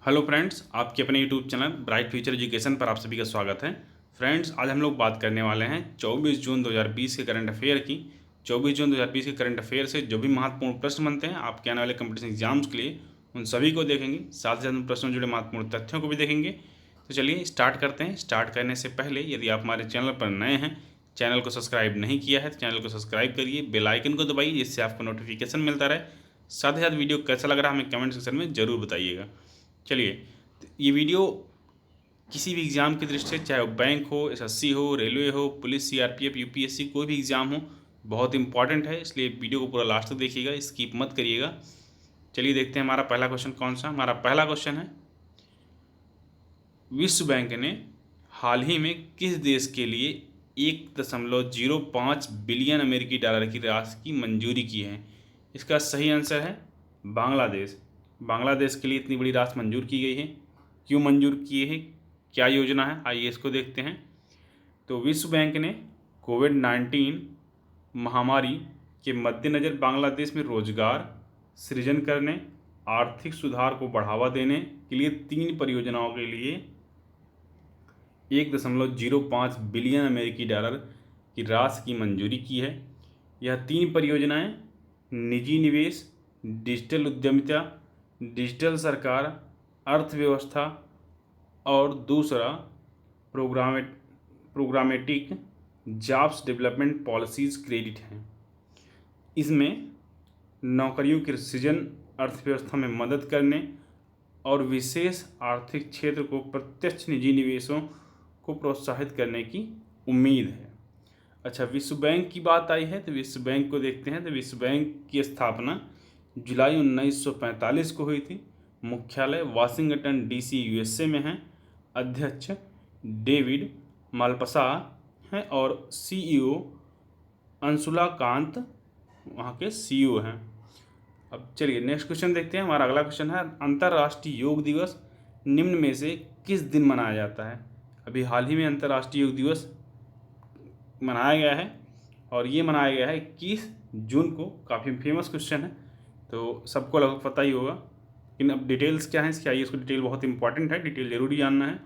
Hello friends, आपके अपने YouTube channel bright future education पर आप सभी का स्वागत है। फ्रेंड्स, आज हम लोग बात करने वाले हैं 24 जून 2020 के करंट अफेयर की। 24 जून 2020 के करंट अफेयर से जो भी महत्वपूर्ण प्रश्न बनते हैं आपके आने वाले कंपटीशन एग्जाम्स के लिए, उन सभी को देखेंगे। साथ ही साथ उन प्रश्नों से जुड़े महत्वपूर्ण तथ्यों को भी देखेंगे। तो चलिए स्टार्ट करते हैं। स्टार्ट करने से पहले यदि आप हमारे चैनल पर नए हैं, चैनल को सब्सक्राइब नहीं किया है तो चैनल को सब्सक्राइब करिए, बेल आइकन को दबाइए जिससे आपको नोटिफिकेशन मिलता रहे। साथ ही साथ वीडियो कैसा लग रहा है हमें कमेंट सेक्शन में ज़रूर बताइएगा। चलिए, ये वीडियो किसी भी एग्ज़ाम की दृष्टि से, चाहे वो बैंक हो, एसएससी हो, रेलवे हो, पुलिस, सीआरपीएफ, यूपीएससी, कोई भी एग्ज़ाम हो, बहुत इंपॉर्टेंट है। इसलिए वीडियो को पूरा लास्ट तक देखिएगा, स्किप मत करिएगा। चलिए देखते हैं हमारा पहला क्वेश्चन कौन सा। हमारा पहला क्वेश्चन है, विश्व बैंक ने हाल ही में किस देश के लिए 1.05 बिलियन अमेरिकी डॉलर की राशि की मंजूरी की है? इसका सही आंसर है बांग्लादेश। बांग्लादेश के लिए इतनी बड़ी राशि मंजूर की गई है। क्यों मंजूर की है, क्या योजना है, आइए इसको देखते हैं। तो विश्व बैंक ने कोविड-19 महामारी के मद्देनज़र बांग्लादेश में रोजगार सृजन करने, आर्थिक सुधार को बढ़ावा देने के लिए 3 परियोजनाओं के लिए 1.05 बिलियन अमेरिकी डॉलर की राशि की मंजूरी की है। यह 3 परियोजनाएं निजी निवेश, डिजिटल उद्यमिता, डिजिटल सरकार, अर्थव्यवस्था और दूसरा programmatic jobs development policies credit हैं। इसमें नौकरियों के सृजन, अर्थव्यवस्था में मदद करने और विशेष आर्थिक क्षेत्र को प्रत्यक्ष निजी निवेशों को प्रोत्साहित करने की उम्मीद है। अच्छा, विश्व बैंक की बात आई है तो विश्व बैंक को देखते हैं। तो विश्व बैंक की स्थापना जुलाई 1945 को हुई थी। मुख्यालय वाशिंगटन डीसी यूएसए में है। अध्यक्ष डेविड मालपसा हैं और सीईओ अंशुला कांत वहाँ के सीईओ हैं। अब चलिए नेक्स्ट क्वेश्चन देखते हैं। हमारा अगला क्वेश्चन है, अंतर्राष्ट्रीय योग दिवस निम्न में से किस दिन मनाया जाता है? अभी हाल ही में अंतर्राष्ट्रीय योग दिवस मनाया गया है और ये मनाया गया है 21 जून को। काफ़ी फेमस क्वेश्चन है तो सबको लगभग पता ही होगा, लेकिन अब डिटेल्स क्या है इसकी, आइए इसको डिटेल बहुत इंपॉर्टेंट है, डिटेल ज़रूरी जानना है,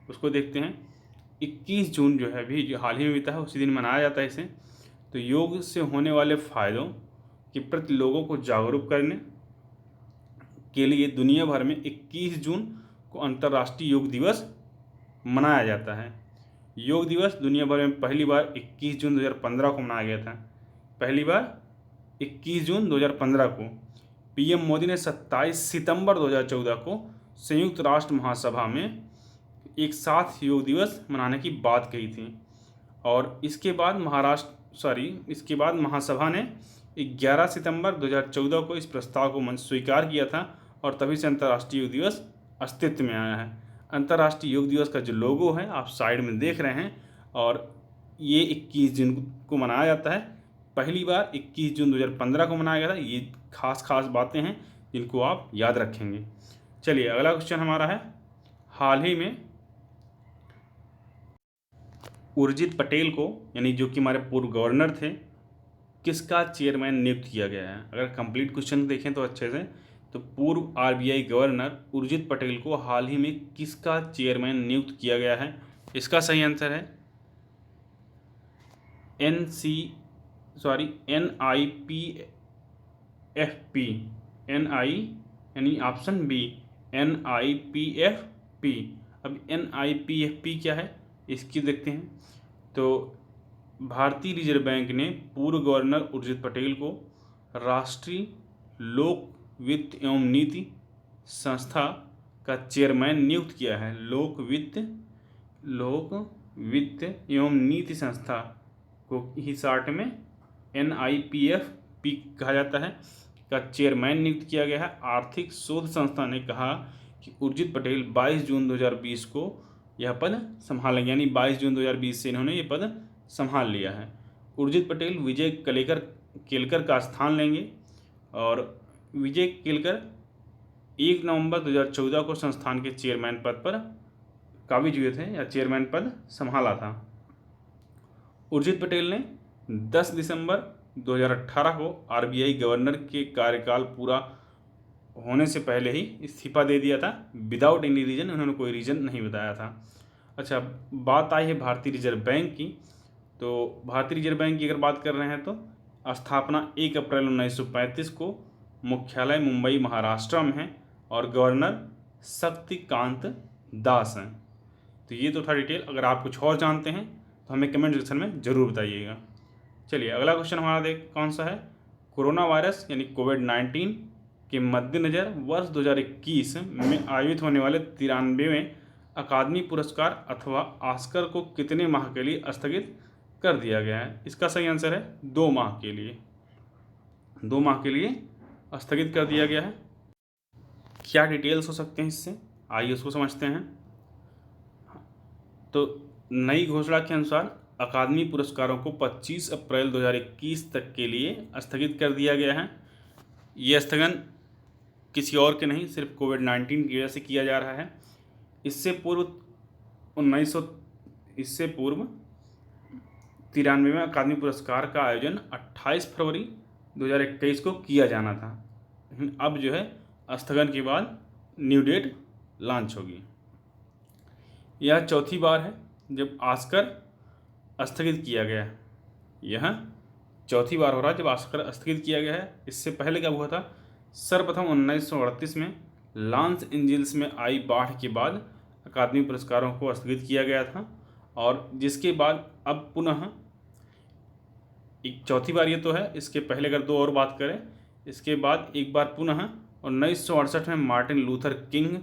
उसको देखते हैं। 21 जून जो है अभी जो हाल ही में बीता है उसी दिन मनाया जाता है इसे। तो योग से होने वाले फ़ायदों के प्रति लोगों को जागरूक करने के लिए दुनिया भर में 21 जून को अंतर्राष्ट्रीय योग दिवस मनाया जाता है। योग दिवस दुनिया भर में पहली बार 21 जून 2015 को मनाया गया था। पहली बार 21 जून 2015 को पीएम मोदी ने 27 सितंबर 2014 को संयुक्त राष्ट्र महासभा में एक साथ योग दिवस मनाने की बात कही थी और इसके बाद महासभा ने 11 सितंबर 2014 को इस प्रस्ताव को स्वीकार किया था और तभी से अंतर्राष्ट्रीय योग दिवस अस्तित्व में आया है। अंतर्राष्ट्रीय योग दिवस का जो लोगो है आप साइड में देख रहे हैं और ये 21 जून को मनाया जाता है। पहली बार 21 जून 2015 को मनाया गया था। ये खास बातें हैं जिनको आप याद रखेंगे। चलिए अगला क्वेश्चन हमारा है, हाल ही में उर्जित पटेल को, यानी जो कि हमारे पूर्व गवर्नर थे, किसका चेयरमैन नियुक्त किया गया है? अगर कंप्लीट क्वेश्चन देखें तो अच्छे से, तो पूर्व आरबीआई गवर्नर उर्जित पटेल को हाल ही में किसका चेयरमैन नियुक्त किया गया है? इसका सही आंसर है NIPFP, यानी ऑप्शन बी NIPFP। अब NIPFP क्या है इसकी देखते हैं। तो भारतीय रिजर्व बैंक ने पूर्व गवर्नर उर्जित पटेल को राष्ट्रीय लोक वित्त एवं नीति संस्था का चेयरमैन नियुक्त किया है। लोक वित्त एवं नीति संस्था को ही शार्ट में NIPFP कहा जाता है, का चेयरमैन नियुक्त किया गया है। आर्थिक शोध संस्था ने कहा कि उर्जित पटेल 22 जून 2020 को यह पद संभालेंगे, यानी 22 जून 2020 से इन्होंने ये पद संभाल लिया है। उर्जित पटेल विजय केलकर का स्थान लेंगे और विजय केलकर 1 नवंबर 2014 को संस्थान के चेयरमैन पद पर काबिज हुए थे या चेयरमैन पद संभाला था। उर्जित पटेल ने 10 दिसंबर 2018 को आरबीआई गवर्नर के कार्यकाल पूरा होने से पहले ही इस्तीफा दे दिया था विदाउट एनी रीज़न, उन्होंने कोई रीज़न नहीं बताया था। अच्छा, बात आई है भारतीय रिजर्व बैंक की। तो भारतीय रिजर्व बैंक की अगर बात कर रहे हैं तो स्थापना 1 अप्रैल 1935 को, मुख्यालय मुंबई महाराष्ट्र में है और गवर्नर शक्तिकांत दास हैं। तो ये तो था डिटेल। अगर आप कुछ और जानते हैं तो हमें कमेंट सेक्शन में ज़रूर बताइएगा। चलिए अगला क्वेश्चन हमारा देख कौन सा है। कोरोना वायरस यानी कोविड-19 के मद्देनज़र वर्ष 2021 में आयोजित होने वाले 93वें अकादमी पुरस्कार अथवा ऑस्कर को कितने माह के लिए स्थगित कर दिया गया है? इसका सही आंसर है 2 माह के लिए। 2 माह के लिए स्थगित कर दिया गया है। क्या डिटेल्स हो सकते हैं इससे, आइए उसको समझते हैं। तो नई घोषणा के अनुसार अकादमी पुरस्कारों को 25 अप्रैल 2021 तक के लिए स्थगित कर दिया गया है। ये स्थगन किसी और के नहीं, सिर्फ कोविड-19 की वजह से किया जा रहा है। इससे पूर्व 93वें अकादमी पुरस्कार का आयोजन 28 फरवरी 2021 को किया जाना था। अब जो है स्थगन के बाद न्यू डेट लॉन्च होगी। यह चौथी बार है जब ऑस्कर स्थगित किया गया है। यह चौथी बार हो रहा है जब ऑस्कर स्थगित किया गया है। इससे पहले क्या हुआ था, सर्वप्रथम 1938 में लॉस एंजिल्स में आई बाढ़ के बाद अकादमी पुरस्कारों को स्थगित किया गया था, और जिसके बाद अब पुनः एक चौथी बार ये तो है। इसके पहले अगर 2 और बात करें, इसके बाद एक बार पुनः 1968 में मार्टिन लूथर किंग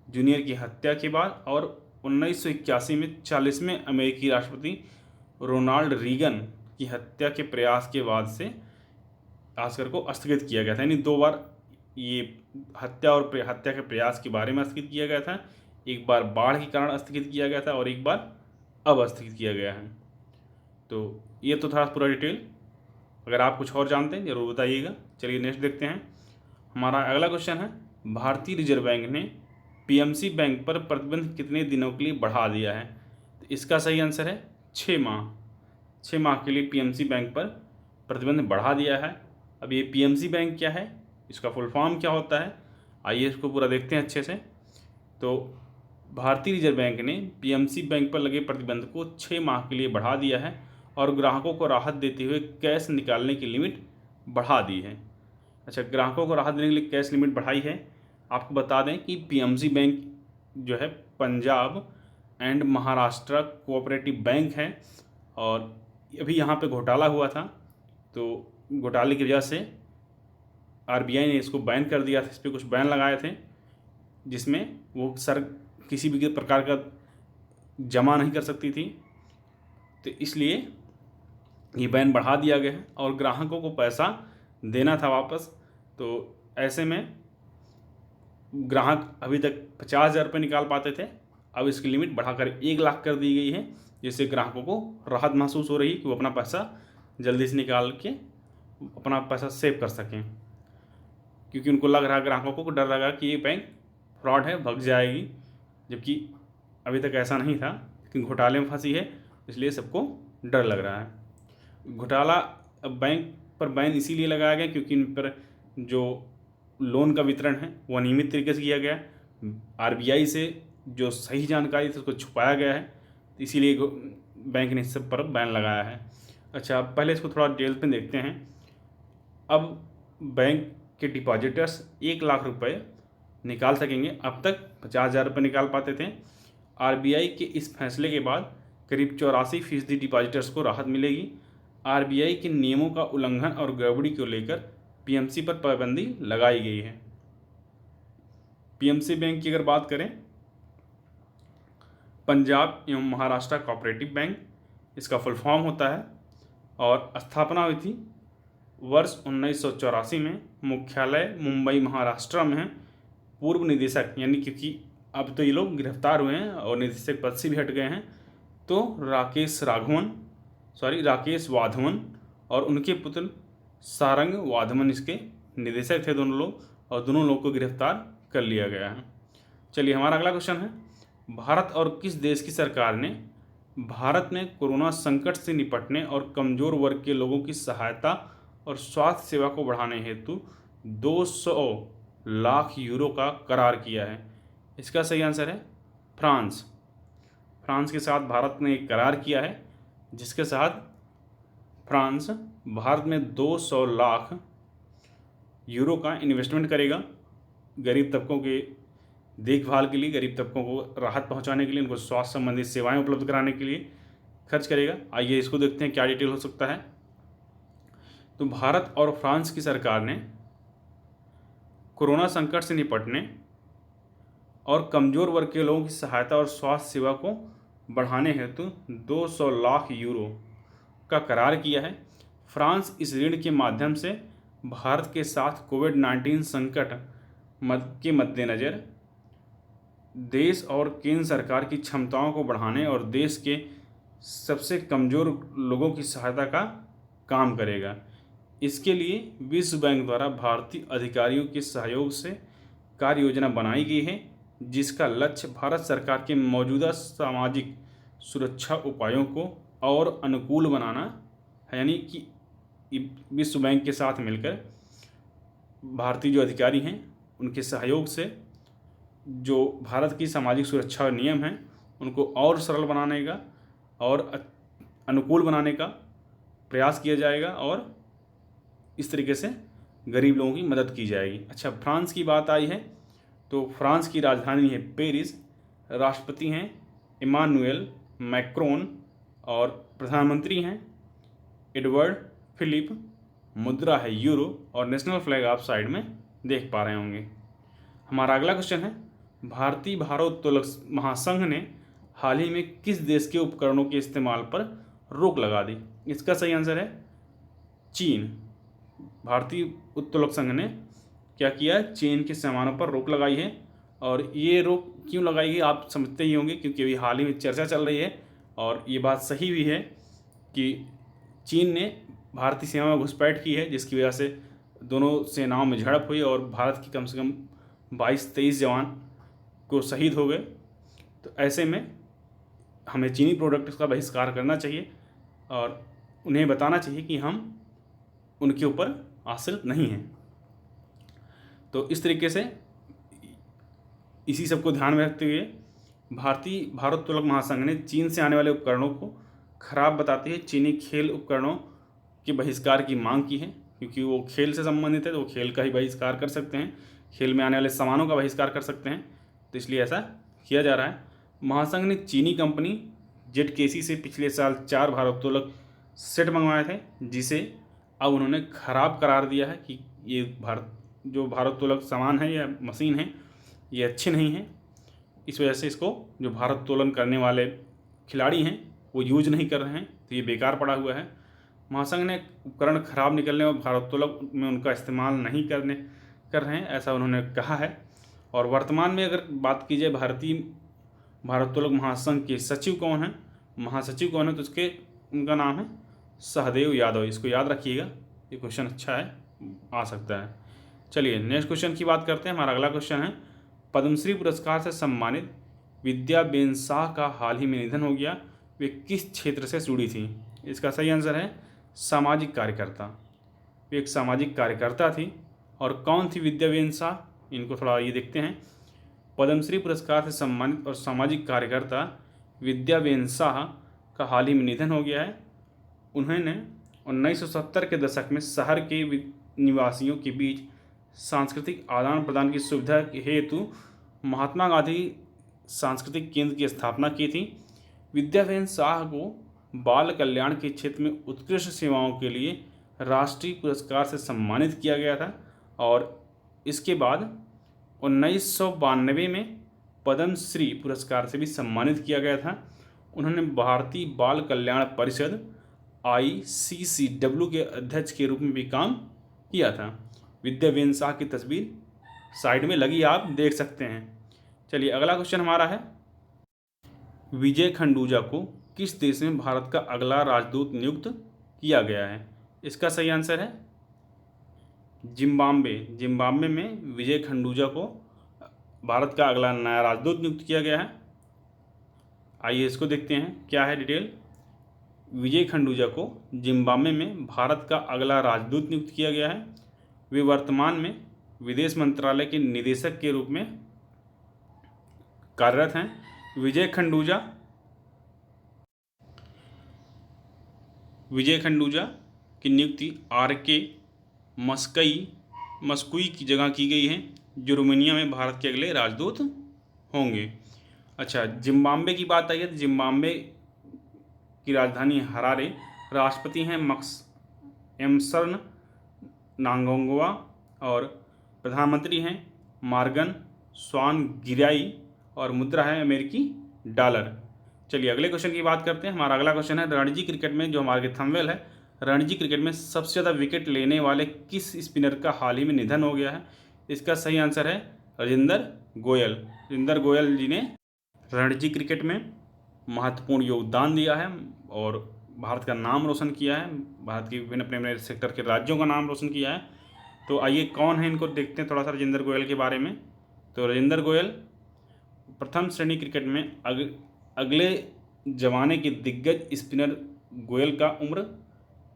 जूनियर की हत्या के बाद और 1981 में 40वें अमेरिकी राष्ट्रपति रोनाल्ड रीगन की हत्या के प्रयास के बाद से ऑस्कर को स्थगित किया गया था। यानी 2 बार ये हत्या और हत्या के प्रयास के बारे में स्थगित किया गया था। एक बार बाढ़ के कारण स्थगित किया गया था और एक बार अब स्थगित किया गया है। तो ये तो था पूरा डिटेल। अगर आप कुछ और जानते हैं ज़रूर बताइएगा। चलिए नेक्स्ट देखते हैं। हमारा अगला क्वेश्चन है, भारतीय रिजर्व बैंक ने पीएमसी बैंक पर प्रतिबंध कितने दिनों के लिए बढ़ा दिया है? तो इसका सही आंसर है 6 माह। 6 माह के लिए पीएमसी बैंक पर प्रतिबंध बढ़ा दिया है। अब ये पीएमसी बैंक क्या है, इसका फुल फॉर्म क्या होता है, आइए इसको पूरा देखते हैं अच्छे से। तो भारतीय रिजर्व बैंक ने पीएमसी बैंक पर लगे प्रतिबंध को 6 माह के लिए बढ़ा दिया है और ग्राहकों को राहत देते हुए कैश निकालने की लिमिट बढ़ा दी है। अच्छा, ग्राहकों को राहत देने के लिए कैश लिमिट बढ़ाई है। आपको बता दें कि पीएमसी बैंक जो है Punjab and Maharashtra cooperative bank है, और अभी यहाँ पे घोटाला हुआ था, तो घोटाले की वजह से आरबीआई ने इसको बैन कर दिया था। इस पर कुछ बैन लगाए थे जिसमें वो किसी भी प्रकार का जमा नहीं कर सकती थी, तो इसलिए ये बैन बढ़ा दिया गया है और ग्राहकों को पैसा देना था वापस। तो ऐसे में ग्राहक अभी तक 50,000 रुपये निकाल पाते थे, अब इसकी लिमिट बढ़ाकर 1 लाख कर दी गई है, जिससे ग्राहकों को राहत महसूस हो रही है कि वो अपना पैसा जल्दी से निकाल के अपना पैसा सेव कर सकें, क्योंकि उनको लग रहा है, ग्राहकों को डर लगा कि ये बैंक फ्रॉड है, भग जाएगी, जबकि अभी तक ऐसा नहीं था, लेकिन घोटाले में फंसी है इसलिए सबको डर लग रहा है। घोटाला बैंक पर बैन इसीलिए लगाया गया क्योंकि इन पर जो लोन का वितरण है वो अनियमित तरीके से किया गया। आरबीआई से जो सही जानकारी थी उसको छुपाया गया है, इसीलिए बैंक ने इस सब पर बैन लगाया है। अच्छा, पहले इसको थोड़ा डिटेल में देखते हैं। अब बैंक के डिपॉजिटर्स 1 लाख रुपए निकाल सकेंगे, अब तक 50,000 रुपये निकाल पाते थे। आरबीआई के इस फैसले के बाद करीब 84% डिपॉजिटर्स को राहत मिलेगी। आरबीआई के नियमों का उल्लंघन और गड़बड़ी को लेकर पीएमसी पर पाबंदी लगाई गई है। पीएमसी बैंक की अगर बात करें, पंजाब एवं महाराष्ट्र कोऑपरेटिव बैंक इसका फुल फॉर्म होता है, और स्थापना हुई थी वर्ष 1984 में। मुख्यालय मुंबई महाराष्ट्र में है। पूर्व निदेशक, यानी क्योंकि अब तो ये लोग गिरफ्तार हुए हैं और निदेशक पद से भी हट गए हैं, तो राकेश वाधवन और उनके पुत्र सारंग वाधवन इसके निदेशक थे दोनों लोग, और दोनों लोग को गिरफ्तार कर लिया गया है। चलिए हमारा अगला क्वेश्चन है, भारत और किस देश की सरकार ने भारत में कोरोना संकट से निपटने और कमज़ोर वर्ग के लोगों की सहायता और स्वास्थ्य सेवा को बढ़ाने हेतु 200 लाख यूरो का करार किया है? इसका सही आंसर है फ्रांस। फ्रांस के साथ भारत ने एक करार किया है जिसके साथ फ्रांस भारत में 200 लाख यूरो का इन्वेस्टमेंट करेगा, गरीब तबकों के देखभाल के लिए, गरीब तबकों को राहत पहुंचाने के लिए, उनको स्वास्थ्य संबंधित सेवाएं उपलब्ध कराने के लिए खर्च करेगा। आइए इसको देखते हैं क्या डिटेल हो सकता है। तो भारत और फ्रांस की सरकार ने कोरोना संकट से निपटने और कमज़ोर वर्ग के लोगों की सहायता और स्वास्थ्य सेवा को बढ़ाने हेतु 200 लाख यूरो का करार किया है। फ्रांस इस ऋण के माध्यम से भारत के साथ कोविड-19 संकट के मद्देनज़र देश और केंद्र सरकार की क्षमताओं को बढ़ाने और देश के सबसे कमज़ोर लोगों की सहायता का काम करेगा। इसके लिए विश्व बैंक द्वारा भारतीय अधिकारियों के सहयोग से कार्य योजना बनाई गई है, जिसका लक्ष्य भारत सरकार के मौजूदा सामाजिक सुरक्षा उपायों को और अनुकूल बनाना है। यानी कि विश्व बैंक के साथ मिलकर भारतीय जो अधिकारी हैं उनके सहयोग से जो भारत की सामाजिक सुरक्षा नियम हैं उनको और सरल बनाने का और अनुकूल बनाने का प्रयास किया जाएगा और इस तरीके से गरीब लोगों की मदद की जाएगी। अच्छा, फ्रांस की बात आई है तो फ्रांस की राजधानी है पेरिस, राष्ट्रपति हैं इमानुएल मैक्रोन और प्रधानमंत्री हैं एडवर्ड फिलिप, मुद्रा है यूरो और नेशनल फ्लैग आप साइड में देख पा रहे होंगे। हमारा अगला क्वेश्चन है, भारतीय भारोत्तोलक महासंघ ने हाल ही में किस देश के उपकरणों के इस्तेमाल पर रोक लगा दी? इसका सही आंसर है चीन। भारतीय उत्तोलक संघ ने क्या किया? चीन के सामानों पर रोक लगाई है। और ये रोक क्यों लगाई गई आप समझते ही होंगे, क्योंकि अभी हाल ही में चर्चा चल रही है और ये बात सही भी है कि चीन ने भारतीय सीमा में घुसपैठ की है, जिसकी वजह से दोनों सेनाओं में झड़प हुई और भारत की कम से कम 22-23 जवान को शहीद हो गए। तो ऐसे में हमें चीनी प्रोडक्ट्स का बहिष्कार करना चाहिए और उन्हें बताना चाहिए कि हम उनके ऊपर आश्रित नहीं हैं। तो इस तरीके से इसी सब को ध्यान में रखते हुए भारतीय भारोत्तोलक महासंघ ने चीन से आने वाले उपकरणों को खराब बताते हुए चीनी खेल उपकरणों के बहिष्कार की मांग की है, क्योंकि वो खेल से संबंधित है तो वो खेल का ही बहिष्कार कर सकते हैं, खेल में आने वाले सामानों का बहिष्कार कर सकते हैं। तो इसलिए ऐसा किया जा रहा है। महासंघ ने चीनी कंपनी जेटकेसी से पिछले साल 4 भारोत्तोलक सेट मंगवाए थे, जिसे अब उन्होंने ख़राब करार दिया है कि ये जो भारोत्तोलक सामान है या मशीन है ये अच्छे नहीं हैं। इस वजह से इसको जो भारोत्तोलन करने वाले खिलाड़ी हैं वो यूज नहीं कर रहे हैं, तो ये बेकार पड़ा हुआ है। महासंघ ने उपकरण खराब निकलने और भारोत्तोलक में उनका इस्तेमाल नहीं कर रहे हैं, ऐसा उन्होंने कहा है। और वर्तमान में अगर बात की जाए भारतीय भारोत्तोलक महासंघ के सचिव कौन हैं, महासचिव कौन है, तो उनका नाम है सहदेव यादव। इसको याद रखिएगा, ये क्वेश्चन अच्छा है, आ सकता है। चलिए नेक्स्ट क्वेश्चन की बात करते हैं। हमारा अगला क्वेश्चन है, पद्मश्री पुरस्कार से सम्मानित विद्याबेन शाह का हाल ही में निधन हो गया, वे किस क्षेत्र से जुड़ी थी? इसका सही आंसर है सामाजिक कार्यकर्ता। वे एक सामाजिक कार्यकर्ता थी। और कौन थी विद्याबेन शाह, इनको थोड़ा ये देखते हैं। पद्मश्री पुरस्कार से सम्मानित और सामाजिक कार्यकर्ता विद्याबेन शाह का हाल ही में निधन हो गया है। उन्होंने 1970 के दशक में शहर के निवासियों के बीच सांस्कृतिक आदान प्रदान की सुविधा हेतु महात्मा गांधी सांस्कृतिक केंद्र की स्थापना की थी। विद्याबेन शाह को बाल कल्याण के क्षेत्र में उत्कृष्ट सेवाओं के लिए राष्ट्रीय पुरस्कार से सम्मानित किया गया था और इसके बाद 1992 में पद्मश्री पुरस्कार से भी सम्मानित किया गया था। उन्होंने भारतीय बाल कल्याण परिषद ICCW के अध्यक्ष के रूप में भी काम किया था। विद्याबेन शाह की तस्वीर साइड में लगी, आप देख सकते हैं। चलिए अगला क्वेश्चन हमारा है, विजय खंडूजा को किस देश में भारत का अगला राजदूत नियुक्त किया गया है? इसका सही आंसर है जिम्बाब्वे। जिम्बाब्वे में विजय खंडूजा को भारत का अगला नया राजदूत नियुक्त किया गया है। आइए इसको देखते हैं क्या है डिटेल। विजय खंडूजा को जिम्बाब्वे में भारत का अगला राजदूत नियुक्त किया गया है। वे वर्तमान में विदेश मंत्रालय के निदेशक के रूप में कार्यरत हैं। विजय खंडूजा की नियुक्ति RK मस्कुई की जगह की गई है, जो रोमानिया में भारत के अगले राजदूत होंगे। अच्छा, जिम्बाब्वे की बात आई है तो जिम्बाब्वे की राजधानी हरारे, राष्ट्रपति हैं एमर्सन नांगोंगवा और प्रधानमंत्री हैं मॉर्गन स्वानगिराई और मुद्रा है अमेरिकी डॉलर। चलिए अगले क्वेश्चन की बात करते हैं। हमारा अगला क्वेश्चन है, रणजी क्रिकेट में जो हमारे थंबनेल है, रणजी क्रिकेट में सबसे ज़्यादा विकेट लेने वाले किस स्पिनर का हाल ही में निधन हो गया है? इसका सही आंसर है राजेंद्र गोयल। राजेंद्र गोयल जी ने रणजी क्रिकेट में महत्वपूर्ण योगदान दिया है और भारत का नाम रोशन किया है, भारत के विभिन्न अपने सेक्टर के राज्यों का नाम रोशन किया है। तो आइए कौन है, इनको देखते हैं थोड़ा सा राजेंद्र गोयल के बारे में। तो राजेंद्र गोयल प्रथम श्रेणी क्रिकेट में अगले जमाने के दिग्गज स्पिनर गोयल का उम्र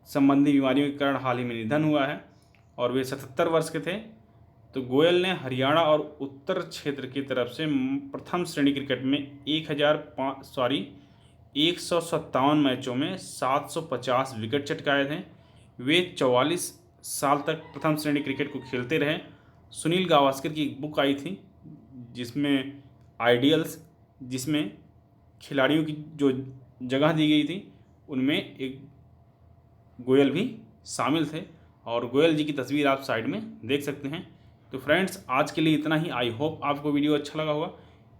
संबंधी बीमारियों के कारण हाल ही में निधन हुआ है और वे 77 वर्ष के थे। तो गोयल ने हरियाणा और उत्तर क्षेत्र की तरफ से प्रथम श्रेणी क्रिकेट में 157 मैचों में 750 विकेट चटकाए थे। वे 44 साल तक प्रथम श्रेणी क्रिकेट को खेलते रहे। सुनील गावस्कर की एक बुक आई थी जिसमें आइडियल्स, जिसमें खिलाड़ियों की जो जगह दी गई थी उनमें एक गोयल भी शामिल थे और गोयल जी की तस्वीर आप साइड में देख सकते हैं। तो फ्रेंड्स, आज के लिए इतना ही। आई होप आपको वीडियो अच्छा लगा होगा।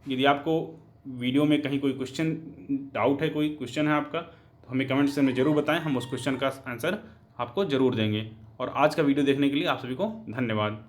यदि आपको वीडियो में कहीं कोई क्वेश्चन डाउट है, कोई क्वेश्चन है आपका, तो हमें कमेंट सेक्शन में ज़रूर बताएं, हम उस क्वेश्चन का आंसर आपको ज़रूर देंगे। और आज का वीडियो देखने के लिए आप सभी को धन्यवाद।